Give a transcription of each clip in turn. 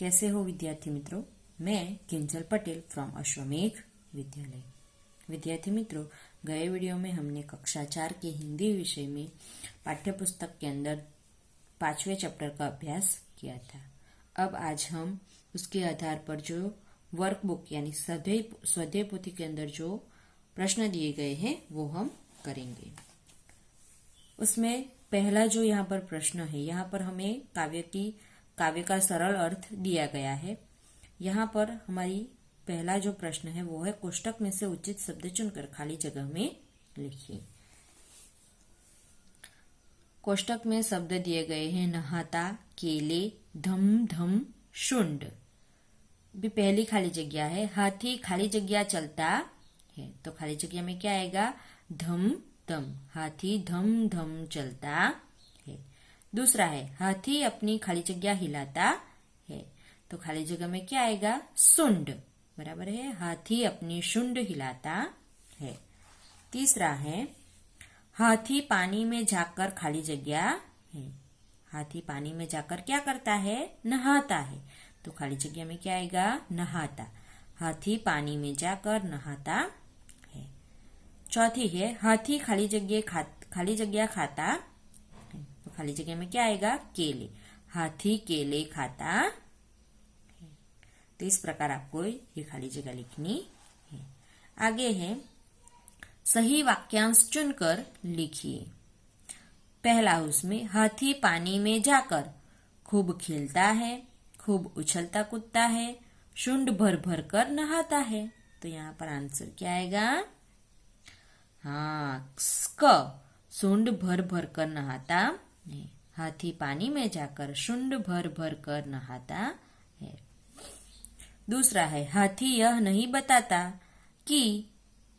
कैसे हो विद्यार्थी मित्रों। मैं किंजल पटेल फ्रॉम अश्वमेघ विद्यालय। विद्यार्थी मित्रों, गए वीडियो में हमने कक्षा 4 के हिंदी विषय में पाठ्यपुस्तक के अंदर 5वें चैप्टर का अभ्यास किया था। अब आज हम उसके आधार पर जो वर्कबुक यानी स्वाध्याय पोथी के अंदर जो प्रश्न दिए गए हैं वो हम करेंगे। उसमें पहला जो यहाँ पर प्रश्न है, यहाँ पर हमें काव्य का सरल अर्थ दिया गया है। यहाँ पर हमारी पहला जो प्रश्न है वो है कोष्टक में से उचित शब्द चुनकर खाली जगह में लिखिए। कोष्टक में शब्द दिए गए हैं नहाता, केले, धम धम, शुंड। भी पहली खाली जगह है हाथी खाली जगह चलता है, तो खाली जगह में क्या आएगा? धम धम, हाथी धम धम चलता है। दूसरा है हाथी अपनी खाली जगह हिलाता है, तो खाली जगह में क्या आएगा? शुंड। बराबर है, हाथी अपनी शुंड हिलाता है। तीसरा है हाथी पानी में जाकर खाली जगह है, हाथी पानी में जाकर क्या करता है? नहाता है, तो खाली जगह में क्या आएगा? नहाता। हाथी पानी में जाकर नहाता है। चौथी है हाथी खाली जगह खाता, तो खाली जगह में क्या आएगा? केले। हाथी केले खाता है। तो इस प्रकार आपको ये खाली जगह लिखनी है। आगे है सही वाक्यांश चुनकर लिखिए। पहला उसमें हाथी पानी में जाकर खूब खेलता है, खूब उछलता कूदता है, शुंड भर भर कर नहाता है। तो यहाँ पर आंसर क्या आएगा? हाँ, क, शुंड भर भर कर नहाता है। हाथी पानी में जाकर शुंड भर भर कर नहाता है। दूसरा है हाथी यह नहीं बताता कि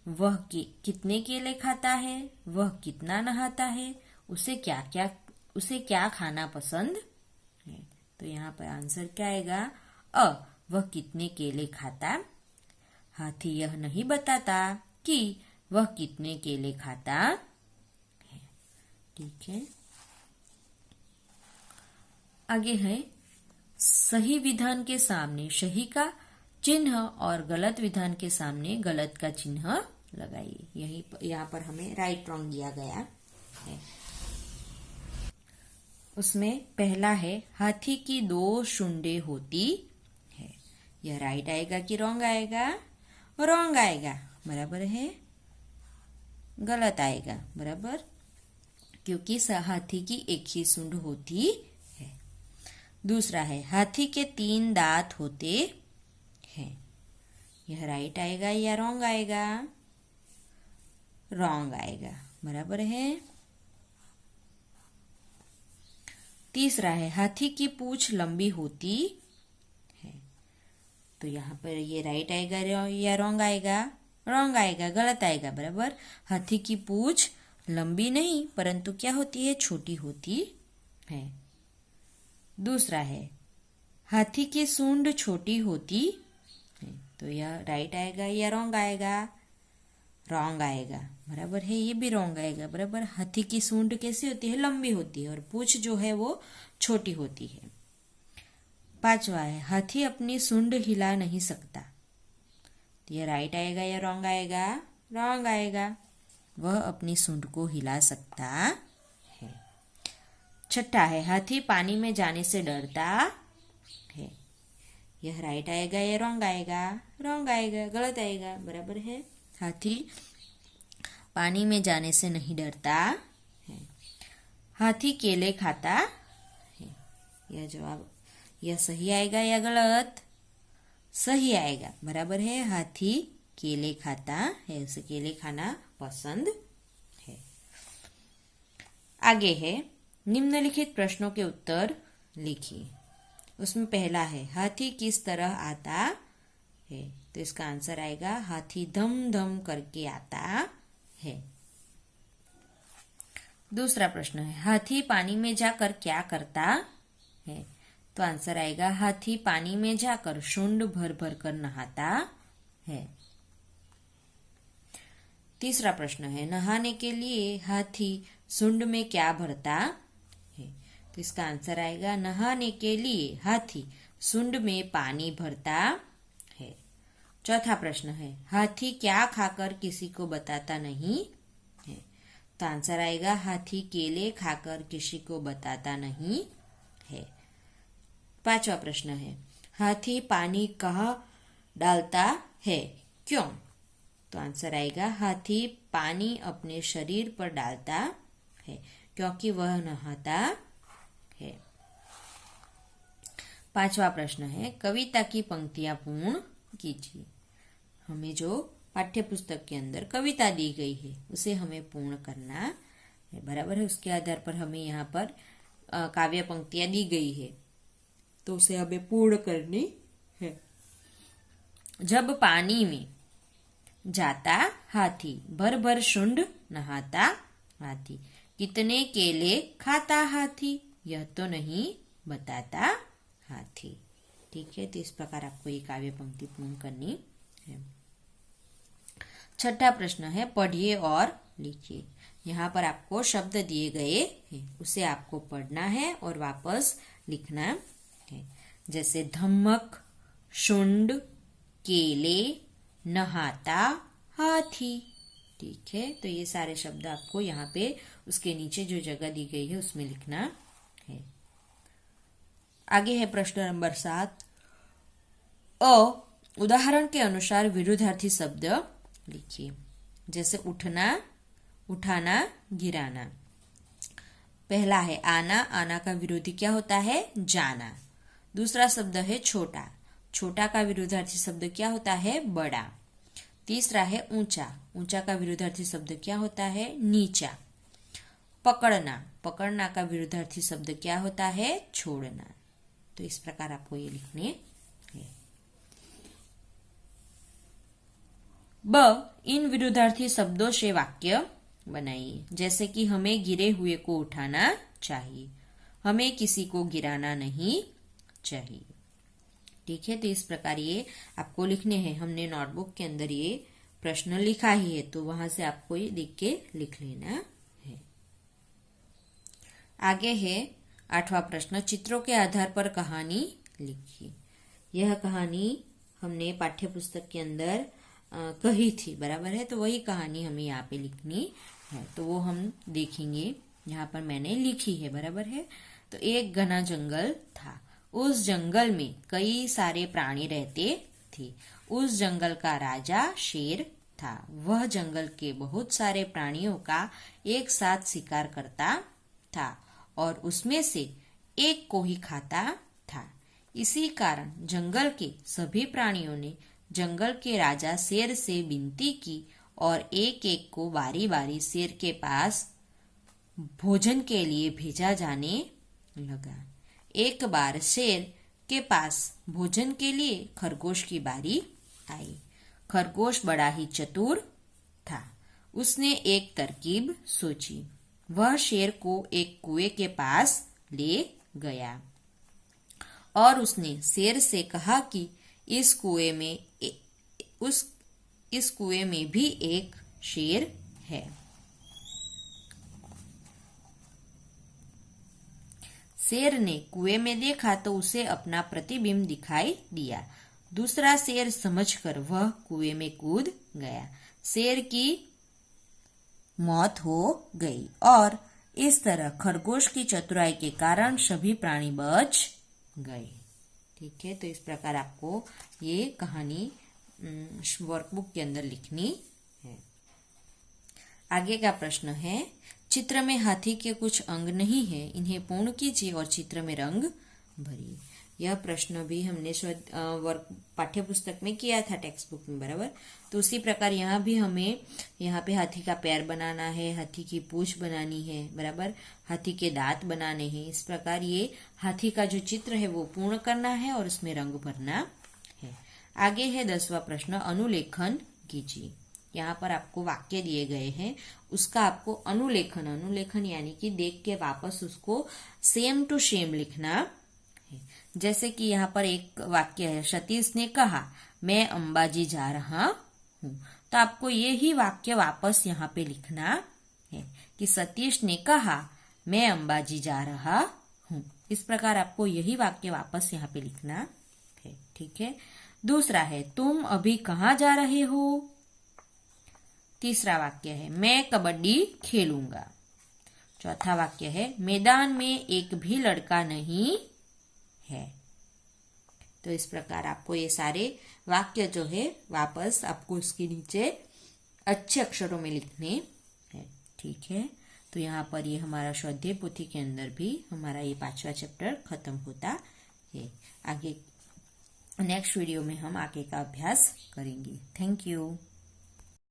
वह कितने केले खाता है, वह कितना नहाता है, उसे क्या खाना पसंद है। तो यहाँ पर आंसर क्या आएगा? वह कितने केले खाता। हाथी यह नहीं बताता कि वह कितने केले खाता है। ठीक है। आगे है सही विधान के सामने सही का चिन्ह और गलत विधान के सामने गलत का चिन्ह लगाइए। यहाँ पर हमें राइट रॉन्ग दिया गया है। उसमें पहला है हाथी की 2 शुंडे होती है। यह राइट आएगा कि रॉन्ग आएगा? रॉन्ग आएगा। बराबर है, गलत आएगा। बराबर, क्योंकि हाथी की एक ही सूंड होती है। दूसरा है हाथी के 3 दांत होते हैं। यह राइट आएगा या रॉन्ग आएगा? रॉन्ग आएगा। बराबर है। तीसरा है हाथी की पूंछ लंबी होती है। तो यहाँ पर ये राइट आएगा या रॉन्ग आएगा? रॉन्ग आएगा, गलत आएगा। बराबर, हाथी की पूंछ लंबी नहीं परंतु क्या होती है? छोटी होती है। दूसरा है हाथी की सूंड छोटी होती है। तो यह राइट आएगा या रॉन्ग आएगा? रॉन्ग आएगा। बराबर है, ये भी रॉन्ग आएगा। बराबर, हाथी की सूंड कैसी होती है? लंबी होती है और पूंछ जो है वो छोटी होती है। पांचवा है हाथी अपनी सूंड हिला नहीं सकता। तो यह राइट आएगा या रॉन्ग आएगा? रॉन्ग आएगा। वह अपनी सूंड को हिला सकता है। छठा है हाथी पानी में जाने से डरता है। यह राइट आएगा या रॉन्ग आएगा? रॉन्ग आएगा, गलत आएगा। बराबर है, हाथी पानी में जाने से नहीं डरता है। हाथी केले खाता है। यह सही आएगा या गलत? सही आएगा। बराबर है, हाथी केले खाता है, उसे केले खाना पसंद है। आगे है निम्नलिखित प्रश्नों के उत्तर लिखिए। उसमें पहला है हाथी किस तरह आता है। तो इसका आंसर आएगा हाथी धम धम करके आता है। दूसरा प्रश्न है हाथी पानी में जाकर क्या करता है। तो आंसर आएगा हाथी पानी में जाकर शुंड भर भर कर नहाता है। तीसरा प्रश्न है नहाने के लिए हाथी शुंड में क्या भरता है। तो इसका आंसर आएगा नहाने के लिए हाथी सूंड में पानी भरता है। चौथा प्रश्न है, हाथी क्या खाकर किसी को बताता नहीं है? तो आंसर आएगा, हाथी केले खाकर किसी को बताता नहीं है। पांचवा प्रश्न है, हाथी पानी कहाँ डालता है, क्यों? तो आंसर आएगा, हाथी पानी अपने शरीर पर डालता है क्योंकि वह नहाता है। पांचवा प्रश्न है, कविता की पंक्तियां पूर्ण कीजिए। हमें जो पाठ्य पुस्तक के अंदर कविता दी गई है उसे हमें पूर्ण करना है, बराबर है। उसके आधार पर हमें यहाँ पर काव्य पंक्तियां दी गई है तो उसे हमें पूर्ण करनी है। जब पानी में जाता हाथी, भर भर शुंड नहाता हाथी, कितने केले खाता हाथी, यह तो नहीं बताता हाथी। ठीक है, तो इस प्रकार आपको ये काव्य पंक्ति पूर्ण करनी है। छठा प्रश्न है, पढ़िए और लिखिए। यहाँ पर आपको शब्द दिए गए हैं, उसे आपको पढ़ना है और वापस लिखना है। जैसे धमक, शुंड, केले, नहाता, हाथी। ठीक है, तो ये सारे शब्द आपको यहाँ पे उसके नीचे जो जगह दी गई है उसमें लिखना है। आगे है प्रश्न नंबर 7। उदाहरण के अनुसार विरुद्धार्थी शब्द लिखिए। जैसे उठना, उठाना, गिराना। पहला है आना, आना का विरोधी क्या होता है, जाना। दूसरा शब्द है छोटा, छोटा का विरुद्धार्थी शब्द क्या होता है, बड़ा। तीसरा है ऊंचा, ऊंचा का विरुद्धार्थी शब्द क्या होता है, नीचा। पकड़ना, पकड़ना का विरुद्धार्थी शब्द क्या होता है, छोड़ना। तो इस प्रकार आपको ये लिखने हैं। इन विरुद्धार्थी शब्दों से वाक्य बनाइए। जैसे कि हमें गिरे हुए को उठाना चाहिए, हमें किसी को गिराना नहीं चाहिए। ठीक है, तो इस प्रकार ये आपको लिखने हैं। हमने नोटबुक के अंदर ये प्रश्न लिखा ही है तो वहां से आपको ये देख के लिख लेना है। आगे है 8वां प्रश्न, चित्रों के आधार पर कहानी लिखिए। यह कहानी हमने पाठ्य पुस्तक के अंदर कही थी, बराबर है। तो वही कहानी हमें यहाँ पे लिखनी है, तो वो हम देखेंगे। यहाँ पर मैंने लिखी है, बराबर है। तो एक घना जंगल था, उस जंगल में कई सारे प्राणी रहते थे। उस जंगल का राजा शेर था। वह जंगल के बहुत सारे प्राणियों का एक साथ शिकार करता था और उसमें से एक को ही खाता था। इसी कारण जंगल के सभी प्राणियों ने जंगल के राजा शेर से विनती की और एक एक को बारी बारी शेर के पास भोजन के लिए भेजा जाने लगा। एक बार शेर के पास भोजन के लिए खरगोश की बारी आई। खरगोश बड़ा ही चतुर था। उसने एक तरकीब सोची। वह शेर को एक कुएं के पास ले गया और उसने शेर से कहा कि इस कुएं में भी एक शेर है। शेर ने कुएं में देखा तो उसे अपना प्रतिबिंब दिखाई दिया। दूसरा शेर समझकर वह कुएं में कूद गया। शेर की मौत हो गई और इस तरह खरगोश की चतुराई के कारण सभी प्राणी बच गए। ठीक है, तो इस प्रकार आपको ये कहानी वर्कबुक के अंदर लिखनी है। आगे का प्रश्न है, चित्र में हाथी के कुछ अंग नहीं है, इन्हें पूर्ण कीजिए और चित्र में रंग भरिए। यह प्रश्न भी हमने पाठ्य पुस्तक में किया था, टेक्स्ट बुक में, बराबर। तो उसी प्रकार यहाँ भी हमें यहाँ पे हाथी का पैर बनाना है, हाथी की पूंछ बनानी है, बराबर, हाथी के दांत बनाने हैं। इस प्रकार ये हाथी का जो चित्र है वो पूर्ण करना है और उसमें रंग भरना है। आगे है 10वां प्रश्न, अनुलेखन कीजिए। यहाँ पर आपको वाक्य दिए गए हैं, उसका आपको अनुलेखन यानी कि देख के वापस उसको सेम टू सेम लिखना है। जैसे कि यहाँ पर एक वाक्य है, सतीश ने कहा मैं अंबाजी जा रहा हूँ। तो आपको ये ही वाक्य वापस यहाँ पे लिखना है कि सतीश ने कहा मैं अंबाजी जा रहा हूँ। इस प्रकार आपको यही वाक्य वापस यहाँ पे लिखना है। ठीक है। दूसरा है तुम अभी कहाँ जा रहे हो। तीसरा वाक्य है मैं कबड्डी खेलूंगा। चौथा वाक्य है मैदान में एक भी लड़का नहीं है। तो इस प्रकार आपको ये सारे वाक्य जो है वापस आपको इसके नीचे अच्छे अक्षरों में लिखने हैं। ठीक है। तो यहाँ पर ये हमारा स्वाध्याय पोथी के अंदर भी हमारा ये 5वां चैप्टर खत्म होता है। आगे नेक्स्ट वीडियो में हम आगे का अभ्यास करेंगे। Thank you.